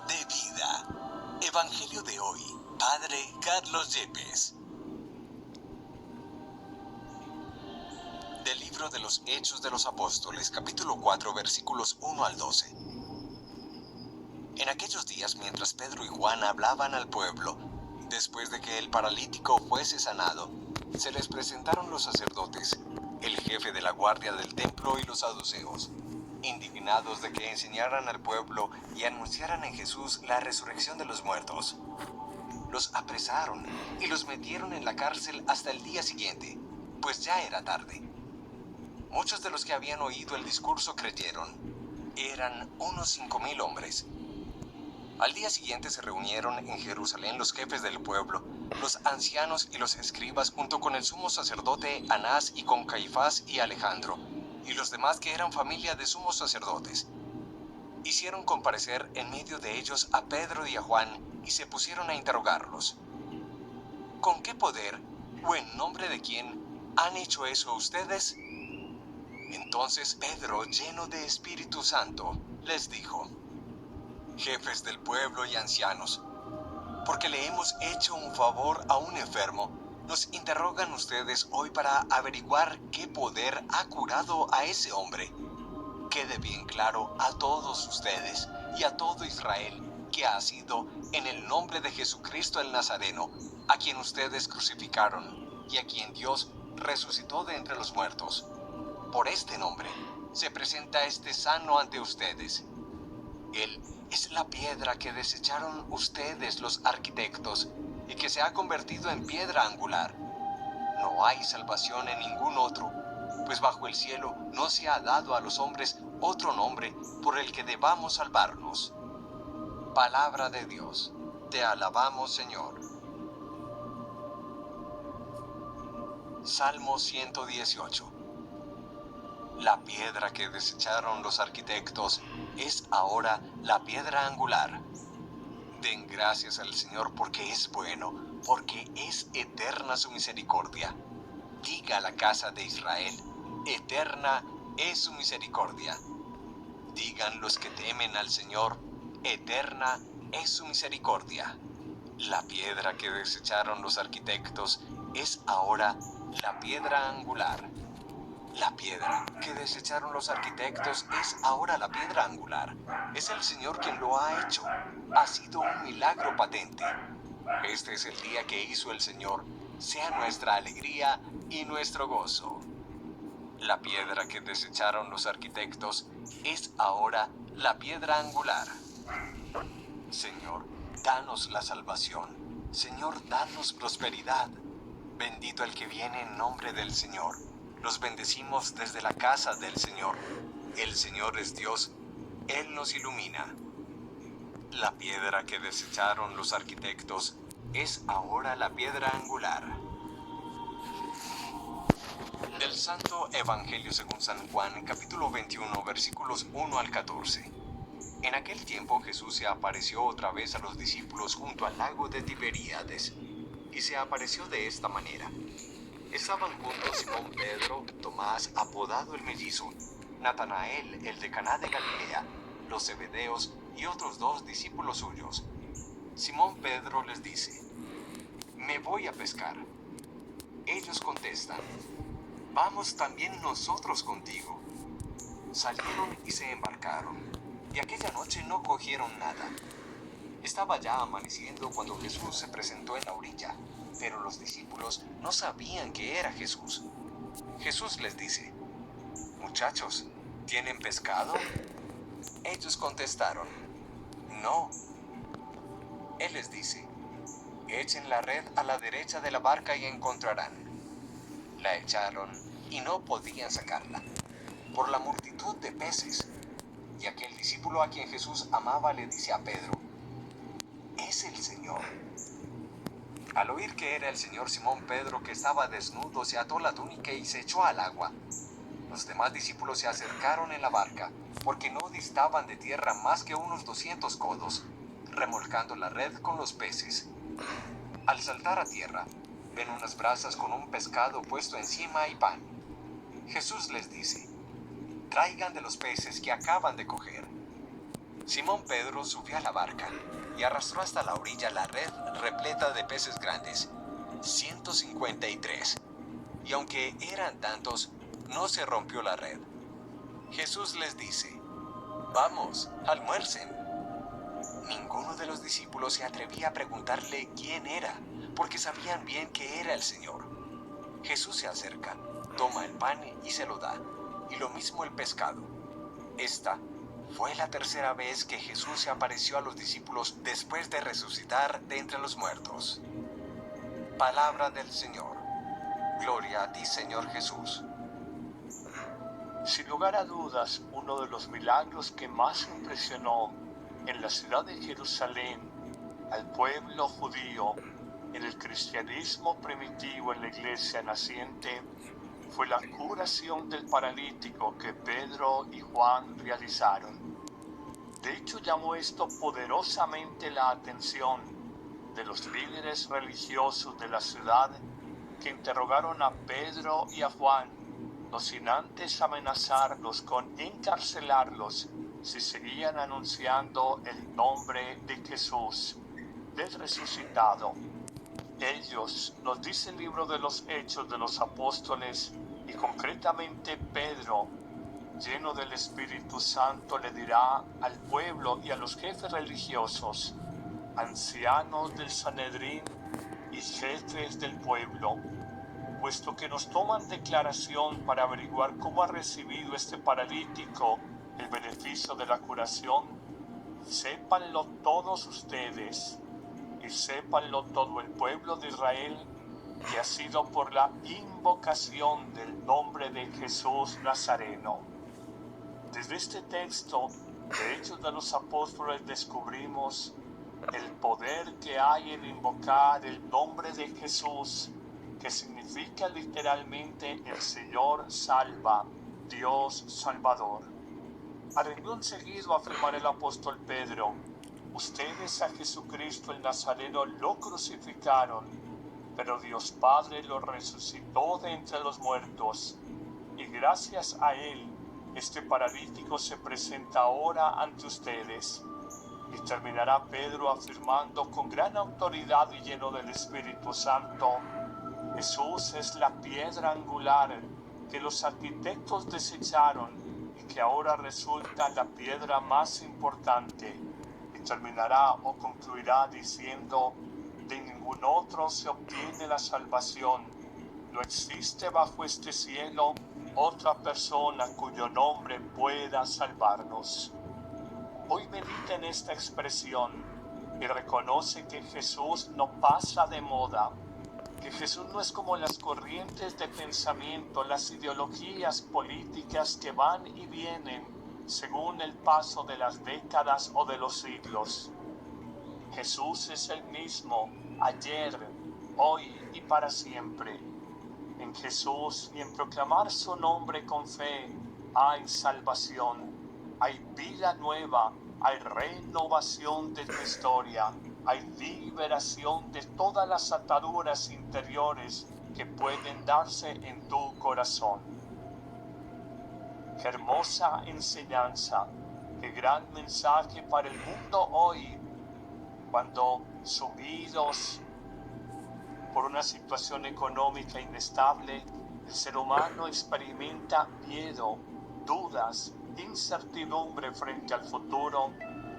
de vida. Evangelio de hoy, Padre Carlos Yepes. Del libro de los Hechos de los Apóstoles, capítulo 4, versículos 1 al 12. En aquellos días, mientras Pedro y Juan hablaban al pueblo, después de que el paralítico fuese sanado, se les presentaron los sacerdotes, el jefe de la guardia del templo y los saduceos, indignados de que enseñaran al pueblo y anunciaran en Jesús la resurrección de los muertos. Los apresaron y los metieron en la cárcel hasta el día siguiente, pues ya era tarde. Muchos de los que habían oído el discurso creyeron. Eran unos 5,000 hombres. Al día siguiente se reunieron en Jerusalén los jefes del pueblo, los ancianos y los escribas, junto con el sumo sacerdote Anás y con Caifás y Alejandro, y los demás que eran familia de sumos sacerdotes. Hicieron comparecer en medio de ellos a Pedro y a Juan, y se pusieron a interrogarlos. ¿Con qué poder, o en nombre de quién, han hecho eso ustedes? Entonces Pedro, lleno de Espíritu Santo, les dijo: Jefes del pueblo y ancianos, porque le hemos hecho un favor a un enfermo, nos interrogan ustedes hoy para averiguar qué poder ha curado a ese hombre. Quede bien claro a todos ustedes y a todo Israel que ha sido en el nombre de Jesucristo el Nazareno, a quien ustedes crucificaron y a quien Dios resucitó de entre los muertos. Por este nombre se presenta este sano ante ustedes. Él es la piedra que desecharon ustedes los arquitectos y que se ha convertido en piedra angular. No hay salvación en ningún otro, pues bajo el cielo no se ha dado a los hombres otro nombre por el que debamos salvarnos. Palabra de Dios. Te alabamos, Señor. Salmo 118. La piedra que desecharon los arquitectos es ahora la piedra angular. Den gracias al Señor porque es bueno, porque es eterna su misericordia. Diga la casa de Israel: eterna es su misericordia. Digan los que temen al Señor: eterna es su misericordia. La piedra que desecharon los arquitectos es ahora la piedra angular. La piedra que desecharon los arquitectos es ahora la piedra angular. Es el Señor quien lo ha hecho. Ha sido un milagro patente. Este es el día que hizo el Señor. Sea nuestra alegría y nuestro gozo. La piedra que desecharon los arquitectos es ahora la piedra angular. Señor, danos la salvación. Señor, danos prosperidad. Bendito el que viene en nombre del Señor. Los bendecimos desde la casa del Señor. El Señor es Dios, Él nos ilumina. La piedra que desecharon los arquitectos es ahora la piedra angular. Del Santo Evangelio según San Juan, capítulo 21, versículos 1 al 14. En aquel tiempo Jesús se apareció otra vez a los discípulos junto al lago de Tiberíades, y se apareció de esta manera. Estaban juntos Simón Pedro, Tomás, apodado el mellizo, Natanael, el de Caná de Galilea, los Zebedeos y otros 2 discípulos suyos. Simón Pedro les dice: «Me voy a pescar». Ellos contestan: «Vamos también nosotros contigo». Salieron y se embarcaron, y aquella noche no cogieron nada. Estaba ya amaneciendo cuando Jesús se presentó en la orilla, pero los discípulos no sabían que era Jesús. Jesús les dice: «Muchachos, ¿tienen pescado?». Ellos contestaron: «No». Él les dice: «Echen la red a la derecha de la barca y encontrarán». La echaron y no podían sacarla, por la multitud de peces. Y aquel discípulo a quien Jesús amaba le dice a Pedro: «Es el Señor». Al oír que era el Señor, Simón Pedro, que estaba desnudo, se ató la túnica y se echó al agua. Los demás discípulos se acercaron en la barca, porque no distaban de tierra más que unos 200 codos, remolcando la red con los peces. Al saltar a tierra, ven unas brasas con un pescado puesto encima y pan. Jesús les dice: «Traigan de los peces que acaban de coger». Simón Pedro subió a la barca y arrastró hasta la orilla la red repleta de peces grandes, 153. Y aunque eran tantos, no se rompió la red. Jesús les dice: «Vamos, almuercen». Ninguno de los discípulos se atrevía a preguntarle quién era, porque sabían bien que era el Señor. Jesús se acerca, toma el pan y se lo da, y lo mismo el pescado. Esta fue la tercera vez que Jesús se apareció a los discípulos después de resucitar de entre los muertos. Palabra del Señor. Gloria a ti, Señor Jesús. Sin lugar a dudas, uno de los milagros que más impresionó en la ciudad de Jerusalén al pueblo judío, en el cristianismo primitivo, en la iglesia naciente, fue la curación del paralítico que Pedro y Juan realizaron. De hecho, llamó esto poderosamente la atención de los líderes religiosos de la ciudad, que interrogaron a Pedro y a Juan, no sin antes amenazarlos con encarcelarlos si seguían anunciando el nombre de Jesús, del resucitado. Ellos, nos dice el libro de los Hechos de los Apóstoles, y concretamente Pedro, lleno del Espíritu Santo, le dirá al pueblo y a los jefes religiosos, ancianos del Sanedrín y jefes del pueblo: puesto que nos toman declaración para averiguar cómo ha recibido este paralítico el beneficio de la curación, sépanlo todos ustedes y sépanlo todo el pueblo de Israel, que ha sido por la invocación del nombre de Jesús Nazareno. Desde este texto de Hechos de los Apóstoles descubrimos el poder que hay en invocar el nombre de Jesús, que significa literalmente el Señor salva, Dios salvador. A renglón seguido afirmará el apóstol Pedro: ustedes a Jesucristo el Nazareno lo crucificaron, pero Dios Padre lo resucitó de entre los muertos, y gracias a él este paralítico se presenta ahora ante ustedes. Y terminará Pedro afirmando con gran autoridad y lleno del Espíritu Santo: Jesús es la piedra angular que los arquitectos desecharon y que ahora resulta la piedra más importante. Y terminará o concluirá diciendo: de ningún otro se obtiene la salvación. No existe bajo este cielo otra persona cuyo nombre pueda salvarnos. Hoy medita en esta expresión y reconoce que Jesús no pasa de moda, que Jesús no es como las corrientes de pensamiento, las ideologías políticas que van y vienen según el paso de las décadas o de los siglos. Jesús es el mismo ayer, hoy y para siempre. En Jesús y en proclamar su nombre con fe hay salvación, hay vida nueva, hay renovación de tu historia, hay liberación de todas las ataduras interiores que pueden darse en tu corazón. Qué hermosa enseñanza, qué gran mensaje para el mundo hoy, cuando sumidos por una situación económica inestable, el ser humano experimenta miedo, dudas, incertidumbre frente al futuro,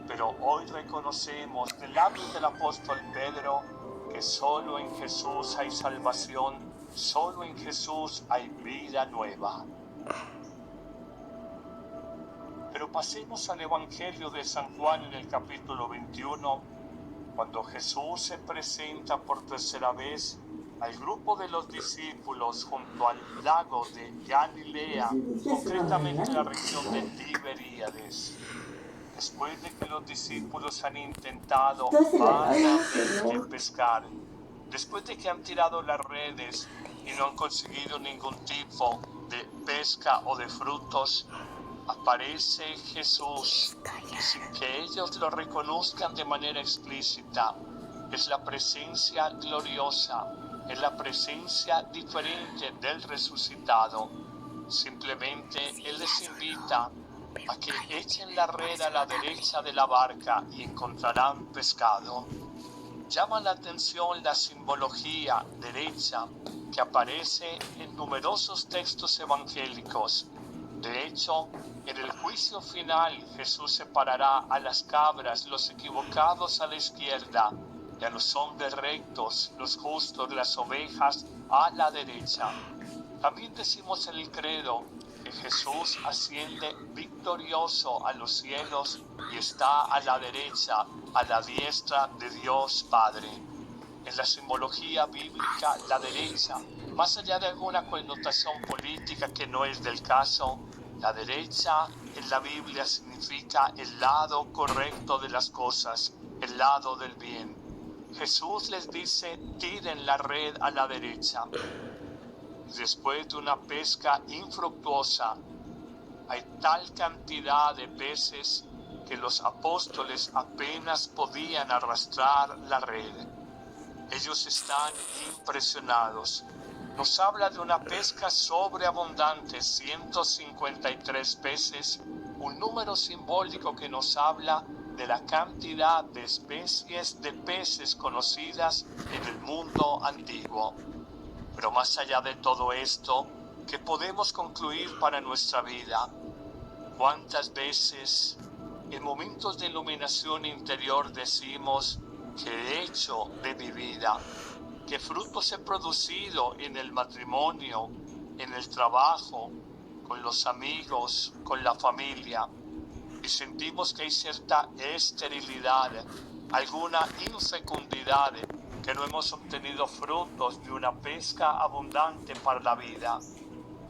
pero hoy reconocemos del labios del apóstol Pedro que solo en Jesús hay salvación, solo en Jesús hay vida nueva. Pero pasemos al Evangelio de San Juan en el capítulo 21, cuando Jesús se presenta por tercera vez al grupo de los discípulos junto al lago de Galilea, concretamente la región de Tiberíades. Después de que los discípulos han intentado vanamente pescar, después de que han tirado las redes y no han conseguido ningún tipo de pesca o de frutos, aparece Jesús sin que ellos lo reconozcan de manera explícita. Es la presencia gloriosa, es la presencia diferente del resucitado. Simplemente Él les invita a que echen la red a la derecha de la barca y encontrarán pescado. Llama la atención la simbología derecha que aparece en numerosos textos evangélicos. De hecho, en el juicio final Jesús separará a las cabras, los equivocados a la izquierda, y a los hombres rectos, los justos, las ovejas, a la derecha. También decimos en el credo que Jesús asciende victorioso a los cielos y está a la derecha, a la diestra de Dios Padre. En la simbología bíblica, la derecha, más allá de alguna connotación política que no es del caso, la derecha en la Biblia significa el lado correcto de las cosas, el lado del bien. Jesús les dice: tiren la red a la derecha. Después de una pesca infructuosa, hay tal cantidad de peces que los apóstoles apenas podían arrastrar la red. Ellos están impresionados. Nos habla de una pesca sobreabundante, 153 peces, un número simbólico que nos habla de la cantidad de especies de peces conocidas en el mundo antiguo. Pero más allá de todo esto, ¿qué podemos concluir para nuestra vida? ¿Cuántas veces en momentos de iluminación interior decimos: ¿qué he hecho de mi vida? ¿Qué frutos he producido en el matrimonio, en el trabajo, con los amigos, con la familia? Y sentimos que hay cierta esterilidad, alguna infecundidad, que no hemos obtenido frutos de una pesca abundante para la vida.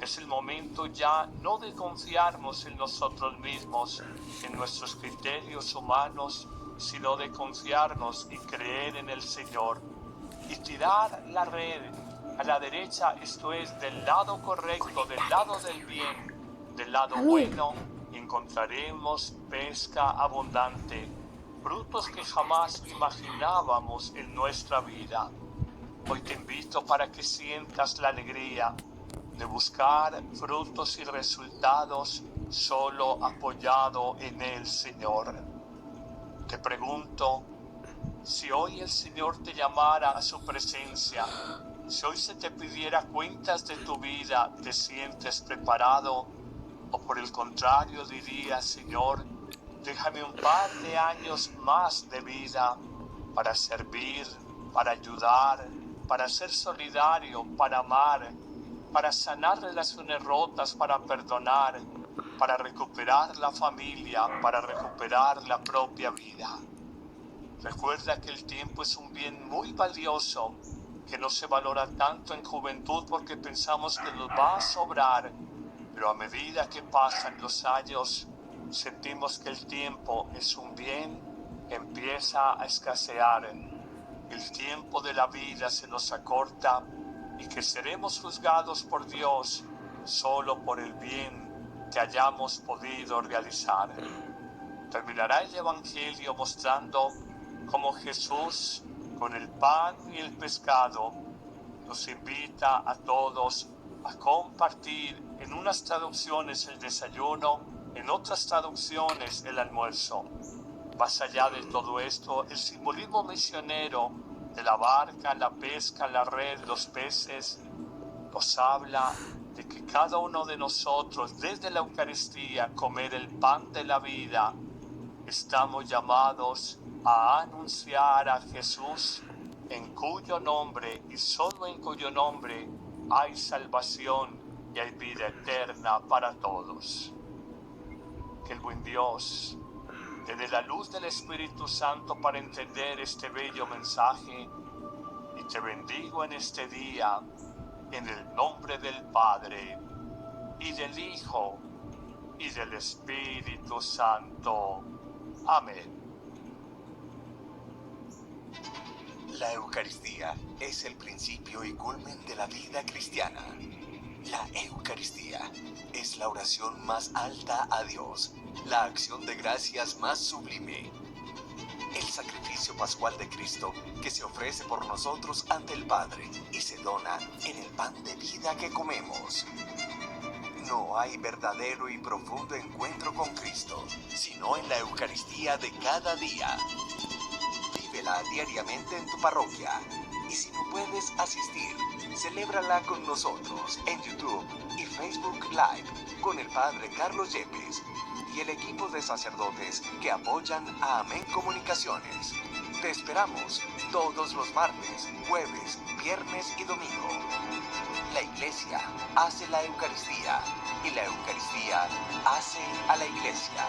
Es el momento ya no de confiarnos en nosotros mismos, en nuestros criterios humanos, sino de confiarnos y creer en el Señor y tirar la red a la derecha, esto es, del lado correcto, del lado del bien, del lado bueno. Encontraremos pesca abundante, frutos que jamás imaginábamos en nuestra vida. Hoy te invito para que sientas la alegría de buscar frutos y resultados solo apoyado en el Señor. Te pregunto, si hoy el Señor te llamara a su presencia, si hoy se te pidiera cuentas de tu vida, ¿te sientes preparado? ¿O por el contrario dirías: Señor, déjame un par de años más de vida para servir, para ayudar, para ser solidario, para amar, para sanar relaciones rotas, para perdonar, para recuperar la familia, para recuperar la propia vida? Recuerda que el tiempo es un bien muy valioso, que no se valora tanto en juventud porque pensamos que nos va a sobrar, pero a medida que pasan los años, sentimos que el tiempo es un bien que empieza a escasear. El tiempo de la vida se nos acorta y que seremos juzgados por Dios solo por el bien que hayamos podido realizar. Terminará el Evangelio mostrando cómo Jesús, con el pan y el pescado, nos invita a todos a compartir, en unas traducciones el desayuno, en otras traducciones el almuerzo. Más allá de todo esto, el simbolismo misionero de la barca, la pesca, la red, los peces, nos habla de que cada uno de nosotros, desde la Eucaristía, comer el pan de la vida, estamos llamados a anunciar a Jesús, en cuyo nombre y solo en cuyo nombre hay salvación y hay vida eterna para todos. Que el buen Dios te dé la luz del Espíritu Santo para entender este bello mensaje, y te bendigo en este día, en el nombre del Padre, y del Hijo, y del Espíritu Santo. Amén. La Eucaristía es el principio y culmen de la vida cristiana. La Eucaristía es la oración más alta a Dios, la acción de gracias más sublime, el sacrificio pascual de Cristo que se ofrece por nosotros ante el Padre y se dona en el pan de vida que comemos. no hay verdadero y profundo encuentro con Cristo, sino en la Eucaristía de cada día. Vívela diariamente en tu parroquia. Y si no puedes asistir, celébrala con nosotros en YouTube y Facebook Live con el Padre Carlos Yepes y el equipo de sacerdotes que apoyan a Amén Comunicaciones. Te esperamos todos los martes, jueves, viernes y domingo. La Iglesia hace la Eucaristía y la Eucaristía hace a la Iglesia.